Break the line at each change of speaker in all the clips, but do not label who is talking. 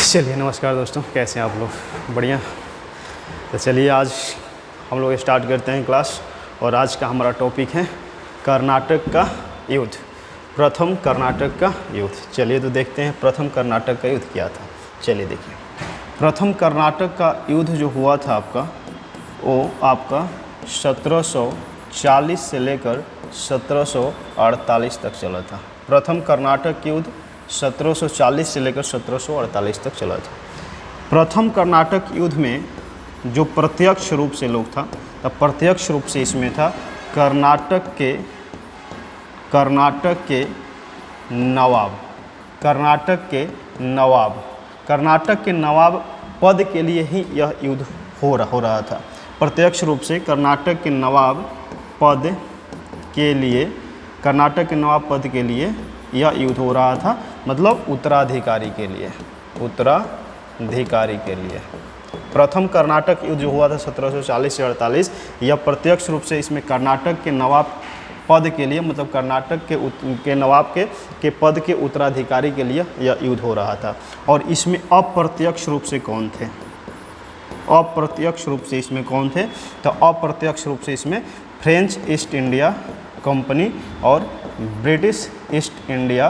चलिए नमस्कार दोस्तों, कैसे हैं आप लोग? बढ़िया। तो चलिए आज हम लोग स्टार्ट करते हैं क्लास। और आज का हमारा टॉपिक है कर्नाटक का युद्ध, प्रथम कर्नाटक का युद्ध। चलिए तो देखते हैं प्रथम कर्नाटक का युद्ध क्या था। चलिए देखिए, प्रथम कर्नाटक का युद्ध जो हुआ था वो आपका 1740 से लेकर 1748 तक चला था। प्रथम कर्नाटक युद्ध 1740 से लेकर 1748 तक चला था। प्रथम कर्नाटक युद्ध में जो प्रत्यक्ष रूप से लोग था, तब प्रत्यक्ष रूप से इसमें था कर्नाटक के नवाब पद के लिए ही यह युद्ध हो रहा था। प्रत्यक्ष रूप से कर्नाटक के नवाब पद के लिए यह युद्ध हो रहा था, मतलब उत्तराधिकारी के लिए। प्रथम कर्नाटक युद्ध जो हुआ था 1740 से 48, यह प्रत्यक्ष रूप से इसमें कर्नाटक के नवाब पद के लिए, मतलब कर्नाटक के नवाब के पद के उत्तराधिकारी के लिए यह युद्ध हो रहा था। और इसमें अप्रत्यक्ष रूप से कौन थे? अप्रत्यक्ष रूप से इसमें कौन थे? तो अप्रत्यक्ष रूप से इसमें फ्रेंच ईस्ट इंडिया कंपनी और ब्रिटिश ईस्ट इंडिया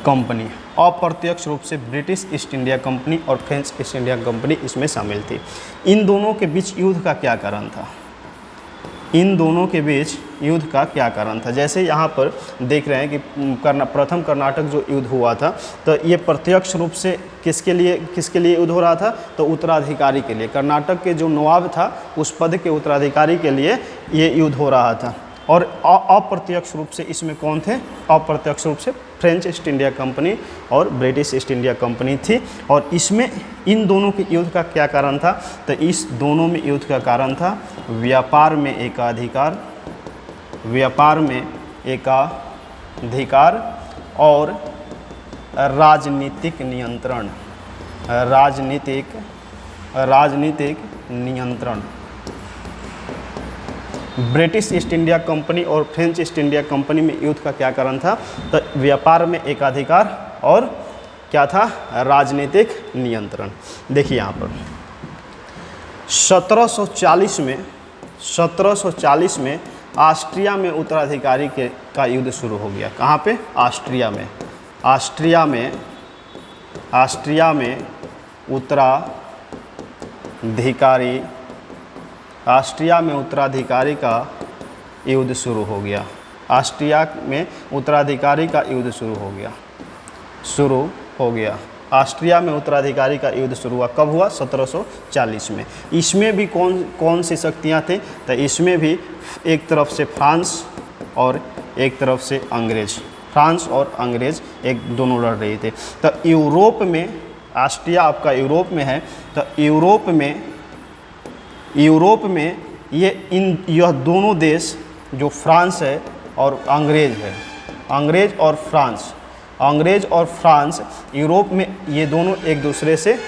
कंपनी। अप्रत्यक्ष रूप से ब्रिटिश ईस्ट इंडिया कंपनी और फ्रेंच ईस्ट इंडिया कंपनी इसमें शामिल थी। इन दोनों के बीच युद्ध का क्या कारण था? जैसे यहाँ पर देख रहे हैं कि प्रथम कर्नाटक जो युद्ध हुआ था, तो ये प्रत्यक्ष रूप से किसके लिए युद्ध हो रहा था? तो उत्तराधिकारी के लिए। कर्नाटक के जो नवाब था उस पद के उत्तराधिकारी के लिए ये युद्ध हो रहा था। और अप्रत्यक्ष रूप से इसमें कौन थे? अप्रत्यक्ष रूप से फ्रेंच ईस्ट इंडिया कंपनी और ब्रिटिश ईस्ट इंडिया कंपनी थी। और इसमें इन दोनों के युद्ध का क्या कारण था? तो इस दोनों में युद्ध का कारण था व्यापार में एकाधिकार और राजनीतिक नियंत्रण। ब्रिटिश ईस्ट इंडिया कंपनी और फ्रेंच ईस्ट इंडिया कंपनी में युद्ध का क्या कारण था? तो व्यापार में एकाधिकार और क्या था? राजनीतिक नियंत्रण। देखिए यहाँ पर 1740 में ऑस्ट्रिया में उत्तराधिकारी का युद्ध शुरू हो गया। कहाँ पे? ऑस्ट्रिया में उत्तराधिकारी का युद्ध शुरू हो गया। ऑस्ट्रिया में उत्तराधिकारी का युद्ध शुरू हुआ। कब हुआ? 1740 में। इसमें भी कौन सी शक्तियाँ थे? तो इसमें भी एक तरफ से फ्रांस और एक तरफ से अंग्रेज। फ्रांस और अंग्रेज एक दोनों लड़ रहे थे। तो यूरोप में, ऑस्ट्रिया आपका यूरोप में है, तो यूरोप में यह दोनों देश जो फ्रांस है और अंग्रेज और फ्रांस यूरोप में, ये दोनों एक दूसरे से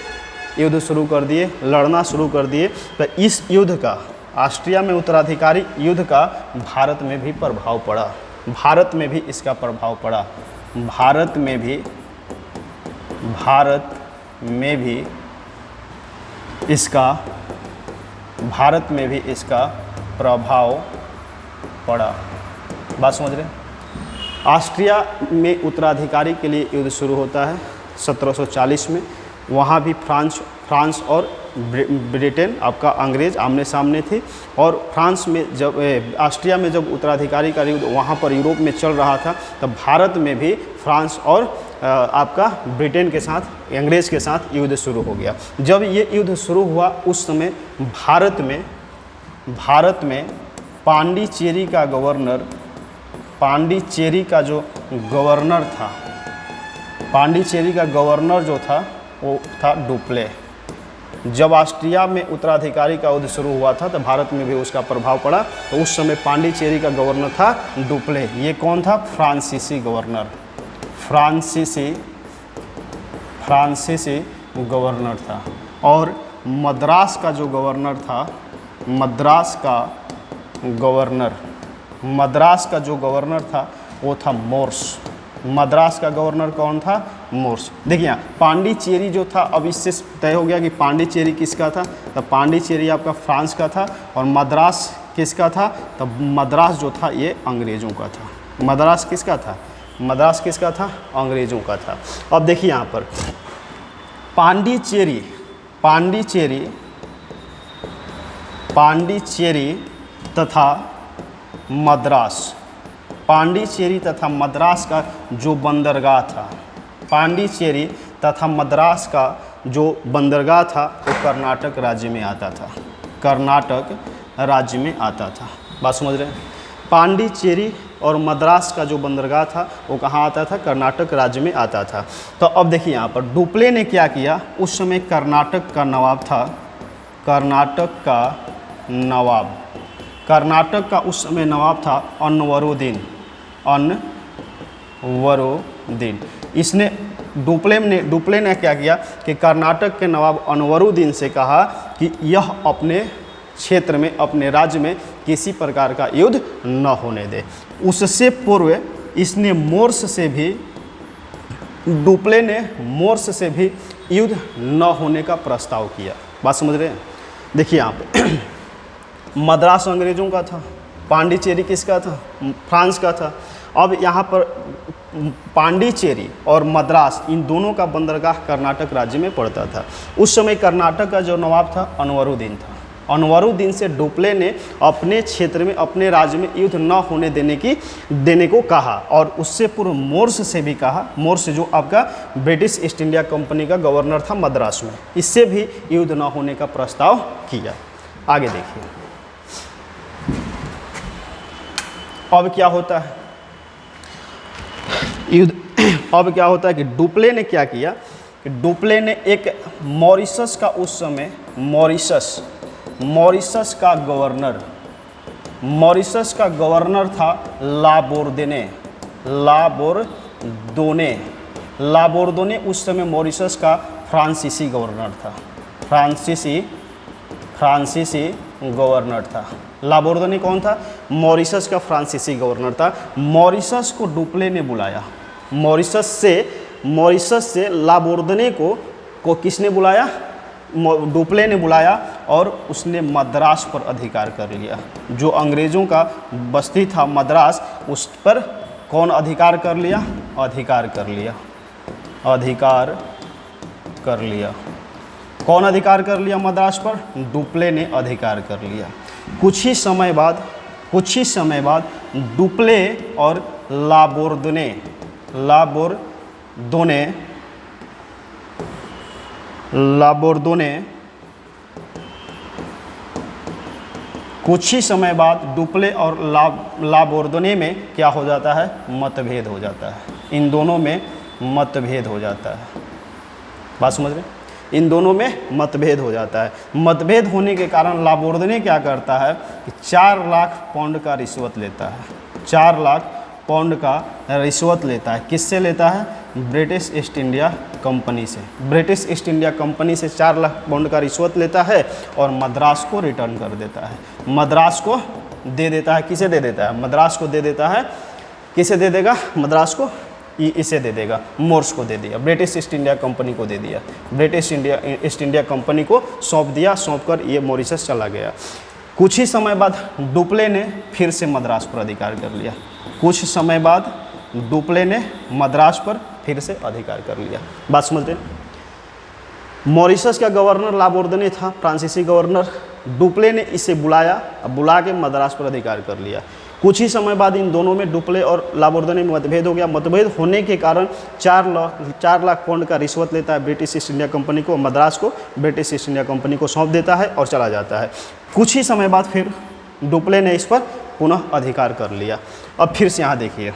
युद्ध शुरू कर दिए, लड़ना शुरू कर दिए। तो इस युद्ध का, ऑस्ट्रिया में उत्तराधिकारी युद्ध का भारत में भी प्रभाव पड़ा। भारत में भी इसका प्रभाव पड़ा। भारत में भी इसका प्रभाव पड़ा। बात समझ रहे हैं? ऑस्ट्रिया में उत्तराधिकारी के लिए युद्ध शुरू होता है 1740 में। वहाँ भी फ्रांस और ब्रिटेन आपका अंग्रेज आमने सामने थे। और फ्रांस में ऑस्ट्रिया में जब उत्तराधिकारी का युद्ध वहाँ पर यूरोप में चल रहा था, तब भारत में भी फ्रांस और आपका ब्रिटेन के साथ, अंग्रेज के साथ युद्ध शुरू हो गया। जब ये युद्ध शुरू हुआ उस समय भारत में पांडिचेरी का जो गवर्नर था, पांडिचेरी का गवर्नर जो था वो था डुप्ले। जब ऑस्ट्रिया में उत्तराधिकारी का युद्ध शुरू हुआ था तो भारत में भी उसका प्रभाव पड़ा। तो उस समय पांडिचेरी का गवर्नर था डुप्ले। ये कौन था? फ्रांसीसी गवर्नर था। और मद्रास का जो गवर्नर था, मद्रास का जो गवर्नर था वो था मोर्स। मद्रास का गवर्नर कौन था? मोर्स। देखिए यहाँ पांडिचेरी जो था, अब इससे तय हो गया कि पांडिचेरी किसका था, तो पांडिचेरी आपका फ्रांस का था, और मद्रास किसका था, तो मद्रास जो था ये अंग्रेज़ों का था। मद्रास किसका था, मद्रास किसका था, अंग्रेज़ों का था। अब देखिए यहाँ पर पांडिचेरी पांडिचेरी पांडिचेरी तथा मद्रास, पांडिचेरी तथा मद्रास का जो बंदरगाह था, पांडिचेरी तथा मद्रास का जो बंदरगाह था वो कर्नाटक राज्य में आता था, कर्नाटक राज्य में आता था। बात समझ रहे हैं? पांडिचेरी और मद्रास का जो बंदरगाह था वो कहाँ आता था, कर्नाटक राज्य में आता था। तो अब देखिए यहाँ पर डुप्ले ने क्या किया, उस समय कर्नाटक का नवाब था, कर्नाटक का नवाब, कर्नाटक का उस समय नवाब था अनवरुद्दीन, अनवरुद्दीन। इसने डुप्ले ने क्या किया कि कर्नाटक के नवाब अनवरुद्दीन से कहा कि यह अपने क्षेत्र में, अपने राज्य में किसी प्रकार का युद्ध न होने दे। उससे पूर्व इसने मोर्स से भी, डुप्ले ने मोर्स से भी युद्ध न होने का प्रस्ताव किया। बात समझ रहे हैं? देखिए यहाँ पे मद्रास अंग्रेज़ों का था, पांडिचेरी किसका था, फ्रांस का था। अब यहाँ पर पांडिचेरी और मद्रास इन दोनों का बंदरगाह कर्नाटक राज्य में पड़ता था। उस समय कर्नाटक का जो नवाब था अनवरुद्दीन था। अनवरुद्दीन से डुप्ले ने अपने क्षेत्र में, अपने राज्य में युद्ध न होने देने को कहा, और उससे पूर्व मोर्स से भी कहा। मोर्स जो आपका ब्रिटिश ईस्ट इंडिया कंपनी का गवर्नर था मद्रास में, इससे भी युद्ध न होने का प्रस्ताव किया। आगे देखिए अब क्या होता है युद्ध। अब क्या होता है कि डुप्ले ने क्या किया कि डुप्ले ने एक मॉरिशस का, उस समय मॉरिशस का गवर्नर था लाबोर्दोने उस समय मॉरिशस का फ्रांसीसी गवर्नर था, फ्रांसीसी गवर्नर था। लाबोर्दोने कौन था? मॉरिशस का फ्रांसीसी गवर्नर था। मॉरिशस को डुप्ले ने बुलाया, मॉरिशस से लाबोर्दोने को किसने बुलाया? डुप्ले ने बुलाया, और उसने मद्रास पर अधिकार कर लिया। जो अंग्रेज़ों का बस्ती था मद्रास, उस पर कौन अधिकार कर लिया? अधिकार कर लिया। कौन अधिकार कर लिया मद्रास पर? डुप्ले ने अधिकार कर लिया। कुछ ही समय बाद डुप्ले और लाबोर्दोने कुछ ही समय बाद डुप्ले और लाबोर्दोने में क्या हो जाता है? मतभेद हो जाता है। इन दोनों में मतभेद हो जाता है। बात समझ रहे? इन दोनों में मतभेद हो जाता है। मतभेद होने के कारण लाबोर्दोने क्या करता है कि 4 लाख पाउंड का रिश्वत लेता है। 4 लाख पाउंड का रिश्वत लेता है। किससे लेता है? ब्रिटिश ईस्ट इंडिया कंपनी से। ब्रिटिश ईस्ट इंडिया कंपनी से 4 लाख पाउंड का रिश्वत लेता है और मद्रास को रिटर्न कर देता है। मद्रास को दे देता है। किसे दे देता है? मद्रास को दे देता है। किसे दे देगा? मद्रास को, इसे दे देगा, मोर्स को दे दिया, ब्रिटिश ईस्ट इंडिया कंपनी को दे दिया। ब्रिटिश ईस्ट इंडिया कंपनी को सौंप दिया। सौंप कर ये मॉरिशस चला गया। कुछ ही समय बाद डुप्ले ने फिर से मद्रास पर अधिकार कर लिया। कुछ समय बाद डुप्ले ने मद्रास पर फिर से अधिकार कर लिया। बात समझते हैं? मॉरिशस का गवर्नर लाबोर्दोने था, फ्रांसीसी गवर्नर। डुप्ले ने इसे बुला के मद्रास पर अधिकार कर लिया। कुछ ही समय बाद इन दोनों में, डुप्ले और लाबोर्दोने में मतभेद हो गया। मतभेद होने के कारण 4 लाख पाउंड का रिश्वत लेता है ब्रिटिश ईस्ट इंडिया कंपनी को। मद्रास को ब्रिटिश ईस्ट इंडिया कंपनी को सौंप देता है और चला जाता है। कुछ ही समय बाद फिर डुप्ले ने इस पर पुनः अधिकार कर लिया। अब फिर से यहाँ देखिए,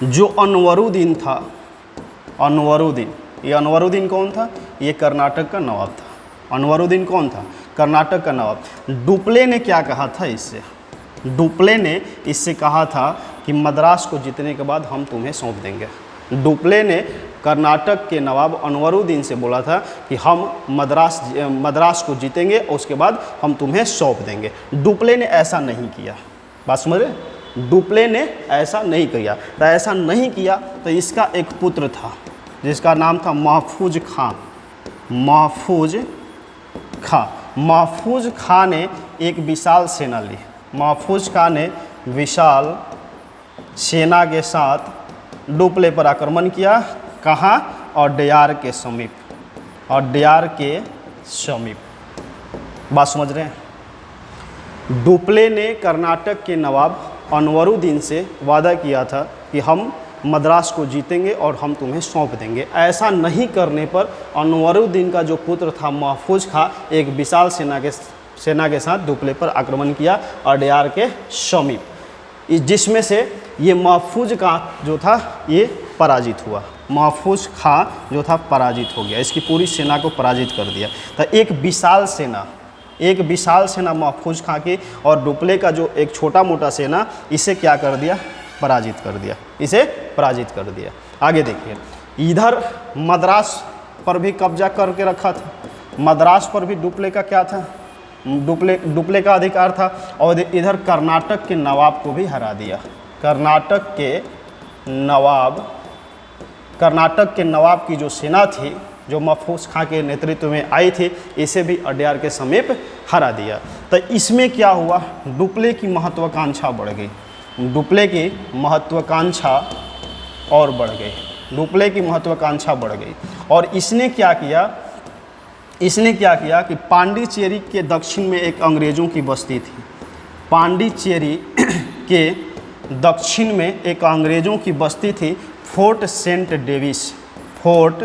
जो अनवरुद्दीन था, ये अनवरुद्दीन कौन था? ये कर्नाटक का नवाब था। अनवरुद्दीन कौन था? कर्नाटक का नवाब। डुप्ले ने क्या कहा था इससे? डुप्ले ने इससे कहा था कि मद्रास को जीतने के बाद हम तुम्हें सौंप देंगे। डुप्ले ने कर्नाटक के नवाब अनवरुद्दीन से बोला था कि हम मद्रास को जीतेंगे और उसके बाद हम तुम्हें सौंप देंगे। डुप्ले ने ऐसा नहीं किया। बात समझ रहे? डुप्ले ने ऐसा नहीं किया। तो ऐसा नहीं किया तो इसका एक पुत्र था, जिसका नाम था महफूज खां। महफूज खां, महफूज खां ने एक विशाल सेना ली। महफूज खां ने विशाल सेना के साथ डुप्ले पर आक्रमण किया। कहाँ? अड्यार के समीप, अड्यार के समीप। बात समझ रहे हैं? डुप्ले ने कर्नाटक के नवाब अनवरुद्दीन से वादा किया था कि हम मद्रास को जीतेंगे और हम तुम्हें सौंप देंगे। ऐसा नहीं करने पर अनवरुद्दीन का जो पुत्र था महफूज खां एक विशाल सेना के साथ डुप्ले पर आक्रमण किया अड्यार के समीप, जिसमें से ये महफूज खां जो था ये पराजित हुआ। महफूज खां जो था पराजित हो गया, इसकी पूरी सेना को पराजित कर दिया। तो एक विशाल सेना महफूज खां की और डुप्ले का जो एक छोटा मोटा सेना, इसे क्या कर दिया? पराजित कर दिया, इसे पराजित कर दिया। आगे देखिए, इधर मद्रास पर भी कब्जा करके रखा था। मद्रास पर भी डुप्ले का क्या था? डुप्ले का अधिकार था। और इधर कर्नाटक के नवाब को भी हरा दिया। कर्नाटक के नवाब की जो सेना थी, जो महफूज खां के नेतृत्व में आई थी, इसे भी अड्यार के समीप हरा दिया। तो इसमें क्या हुआ? डुप्ले की महत्वाकांक्षा बढ़ गई। डुप्ले की महत्वाकांक्षा और बढ़ गई। डुप्ले की महत्वाकांक्षा बढ़ गई और इसने क्या किया कि पांडिचेरी के दक्षिण में एक अंग्रेज़ों की बस्ती थी। पांडिचेरी के दक्षिण में एक अंग्रेज़ों की बस्ती थी, fort saint Davis. Fort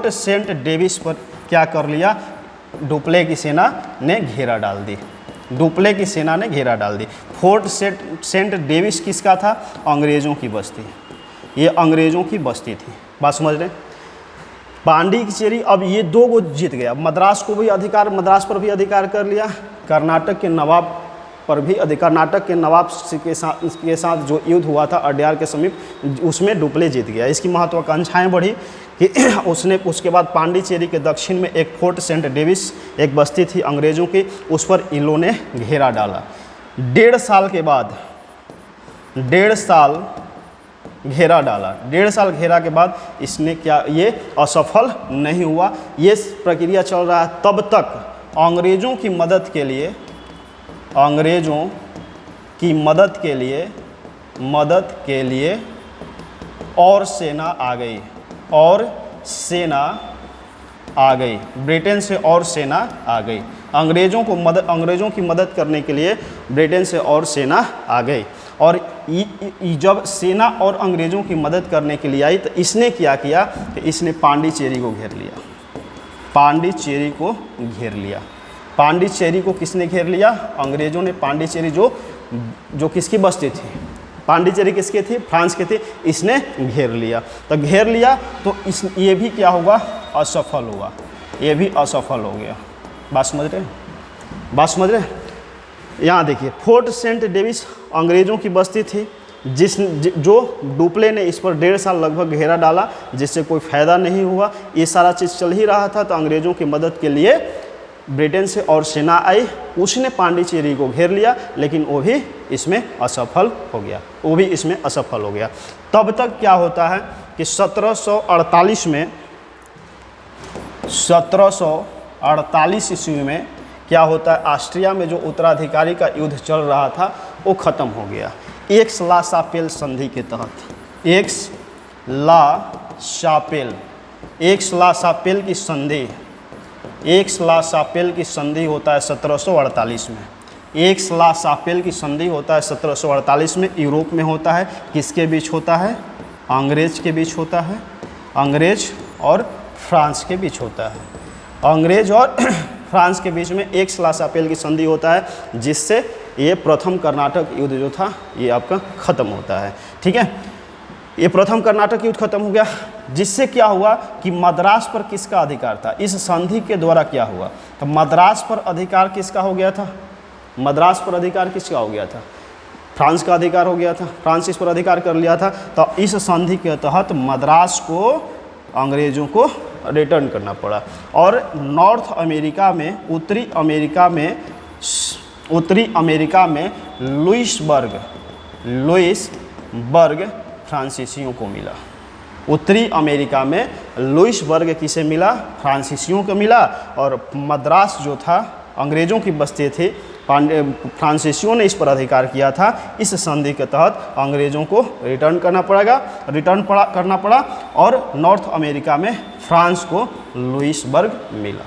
saint Davis पर क्या कर लिया? डुप्ले की सेना ने घेरा डाल दी। डुप्ले की सेना ने घेरा डाल दी। फोर्ट सेंट डेविस किसका था? अंग्रेज़ों की बस्ती। ये अंग्रेज़ों की बस्ती थी। बात समझ रहे हैं? पांडिचेरी अब ये दो को जीत गया। मद्रास पर भी अधिकार कर लिया। कर्नाटक के नवाब के साथ जो युद्ध हुआ था अड्यार के समीप, उसमें डुप्ले जीत गया। इसकी महत्वाकांक्षाएं बढ़ी कि उसके बाद पांडिचेरी के दक्षिण में एक फोर्ट सेंट डेविस एक बस्ती थी अंग्रेज़ों की, उस पर इन्होंने घेरा डाला। 1.5 साल के बाद 1.5 साल घेरा के बाद इसने क्या, ये असफल नहीं हुआ। ये प्रक्रिया चल रहा है तब तक अंग्रेज़ों की मदद के लिए और सेना आ गई। ब्रिटेन से और सेना आ गई। अंग्रेज़ों की मदद करने के लिए ब्रिटेन से और सेना आ गई। और जब सेना और अंग्रेज़ों की मदद करने के लिए आई तो इसने क्या किया कि इसने पांडिचेरी को घेर लिया। पांडिचेरी को किसने घेर लिया? अंग्रेज़ों ने। पांडिचेरी जो किसकी बस्ती थी? पांडिचेरी किसकी थी? फ्रांस की थी। इसने घेर लिया। तो ये भी क्या होगा? असफल हुआ। ये भी असफल हो गया। बात समझ रहे? यहाँ देखिए, फोर्ट सेंट डेविस अंग्रेज़ों की बस्ती थी जो डुप्ले ने इस पर 1.5 साल लगभग घेरा डाला, जिससे कोई फ़ायदा नहीं हुआ। ये सारा चीज़ चल ही रहा था तो अंग्रेज़ों की मदद के लिए ब्रिटेन से और सेना आई। उसने पांडिचेरी को घेर लिया, लेकिन वो भी इसमें असफल हो गया। तब तक क्या होता है कि 1748 ईस्वी में क्या होता है? ऑस्ट्रिया में जो उत्तराधिकारी का युद्ध चल रहा था वो ख़त्म हो गया। एक्स-ला-शापेल संधि के तहत। एक्स-ला-शापेल की संधि होता है 1748 में। एक्स-ला-शापेल की संधि होता है 1748 में। यूरोप में होता है। किसके बीच होता है? अंग्रेज़ के बीच होता है। अंग्रेज़ और फ्रांस के बीच होता है। अंग्रेज़ और फ्रांस के बीच में एक्स-ला-शापेल की संधि होता है, जिससे ये प्रथम कर्नाटक युद्ध जो था ये आपका ख़त्म होता है। ठीक है, ये प्रथम कर्नाटक युद्ध खत्म हो गया, जिससे क्या हुआ कि मद्रास पर किसका अधिकार था? इस संधि के द्वारा क्या हुआ? तो मद्रास पर अधिकार किसका हो गया था? मद्रास पर अधिकार किसका हो गया था? फ्रांस का अधिकार हो गया था। फ्रांस इस पर अधिकार कर लिया था। तो इस संधि के तहत मद्रास को अंग्रेज़ों को रिटर्न करना पड़ा। और उत्तरी अमेरिका में लुइसबर्ग फ्रांसीसियों को मिला। उत्तरी अमेरिका में लुइसबर्ग किसे मिला? फ्रांसीसियों को मिला। और मद्रास जो था, अंग्रेज़ों की बस्ती थी, फ्रांसीसियों ने इस पर अधिकार किया था। इस संधि के तहत अंग्रेज़ों को रिटर्न करना पड़ा और नॉर्थ अमेरिका में फ्रांस को लुइसबर्ग मिला।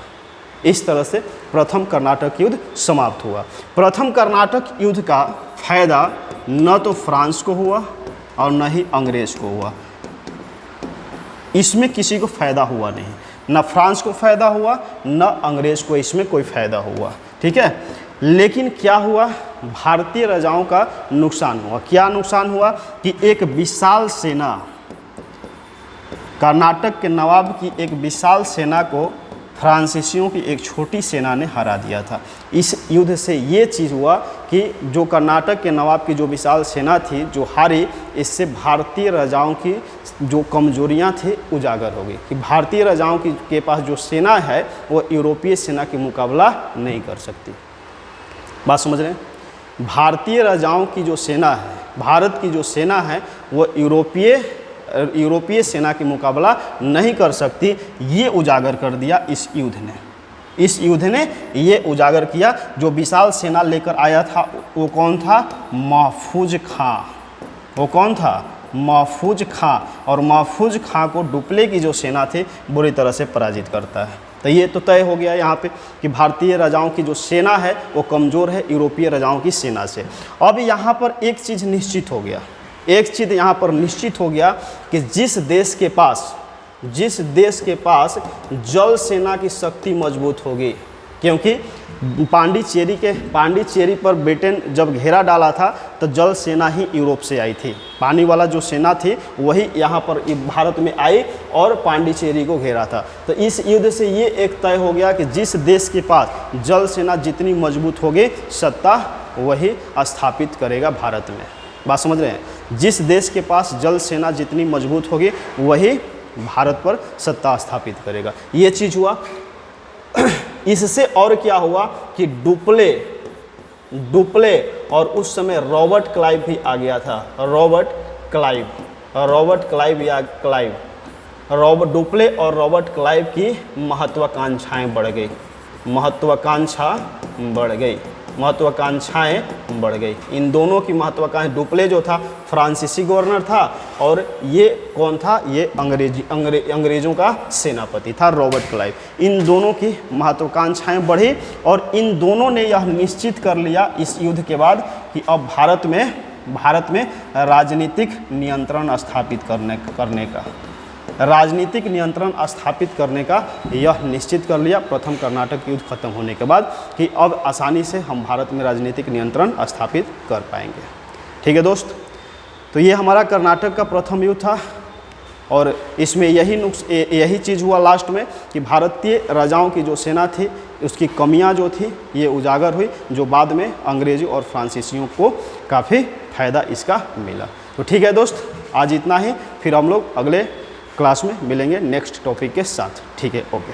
इस तरह से प्रथम कर्नाटक युद्ध समाप्त हुआ। प्रथम कर्नाटक युद्ध का फायदा न तो फ्रांस को हुआ और न ही अंग्रेज़ को हुआ। इसमें किसी को फ़ायदा हुआ नहीं, न फ्रांस को फ़ायदा हुआ न अंग्रेज़ को इसमें कोई फ़ायदा हुआ। ठीक है, लेकिन क्या हुआ? भारतीय राजाओं का नुकसान हुआ। क्या नुकसान हुआ कि एक विशाल सेना, कर्नाटक के नवाब की एक विशाल सेना को फ्रांसीसियों की एक छोटी सेना ने हरा दिया था। इस युद्ध से ये चीज़ हुआ कि जो कर्नाटक के नवाब की जो विशाल सेना थी जो हारी, इससे भारतीय राजाओं की जो कमजोरियां थी उजागर हो गई कि भारतीय राजाओं के पास जो सेना है वो यूरोपीय सेना के मुकाबला नहीं कर सकती। बात समझ रहे हैं? भारतीय राजाओं की जो सेना है, भारत की जो सेना है वो यूरोपीय सेना के मुकाबला नहीं कर सकती। ये उजागर कर दिया इस युद्ध ने। इस युद्ध ने ये उजागर किया। जो विशाल सेना लेकर आया था वो कौन था? महफूज खां। वो कौन था? महफूज खां। और महफूज खां को डुप्ले की जो सेना थी बुरी तरह से पराजित करता है। तो ये तो तय हो गया यहाँ पे कि भारतीय राजाओं की जो सेना है वो कमज़ोर है यूरोपीय राजाओं की सेना से। अब यहाँ पर एक चीज़ निश्चित हो गया, एक चीज़ यहाँ पर निश्चित हो गया कि जिस देश के पास जल सेना की शक्ति मजबूत होगी, क्योंकि पांडिचेरी पर ब्रिटेन जब घेरा डाला था तो जल सेना ही यूरोप से आई थी। पानी वाला जो सेना थी वही यहाँ पर भारत में आई और पांडिचेरी को घेरा था। तो इस युद्ध से ये एक तय हो गया कि जिस देश के पास जल सेना जितनी मजबूत होगी सत्ता वही स्थापित करेगा भारत में। बात समझ रहे हैं? जिस देश के पास जल सेना जितनी मजबूत होगी वही भारत पर सत्ता स्थापित करेगा। ये चीज़ हुआ। इससे और क्या हुआ कि डुप्ले और उस समय रॉबर्ट क्लाइव भी आ गया था। डुप्ले और रॉबर्ट क्लाइव की महत्वाकांक्षाएं बढ़ गई। इन दोनों की महत्वाकांक्षा, डुप्ले जो था फ्रांसीसी गवर्नर था और ये कौन था? ये अंग्रेज़ों का सेनापति था रॉबर्ट क्लाइव। इन दोनों की महत्वाकांक्षाएं बढ़ी और इन दोनों ने यह निश्चित कर लिया इस युद्ध के बाद कि अब भारत में राजनीतिक नियंत्रण स्थापित करने का यह निश्चित कर लिया प्रथम कर्नाटक युद्ध खत्म होने के बाद कि अब आसानी से हम भारत में राजनीतिक नियंत्रण स्थापित कर पाएंगे। ठीक है दोस्त, तो ये हमारा कर्नाटक का प्रथम युद्ध था और इसमें यही चीज़ हुआ लास्ट में कि भारतीय राजाओं की जो सेना थी उसकी कमियां जो थी ये उजागर हुई, जो बाद में अंग्रेज़ी और फ्रांसीसियों को काफ़ी फ़ायदा इसका मिला। तो ठीक है दोस्त, आज इतना ही। फिर हम लोग अगले क्लास में मिलेंगे नेक्स्ट टॉपिक के साथ। ठीक है, ओके।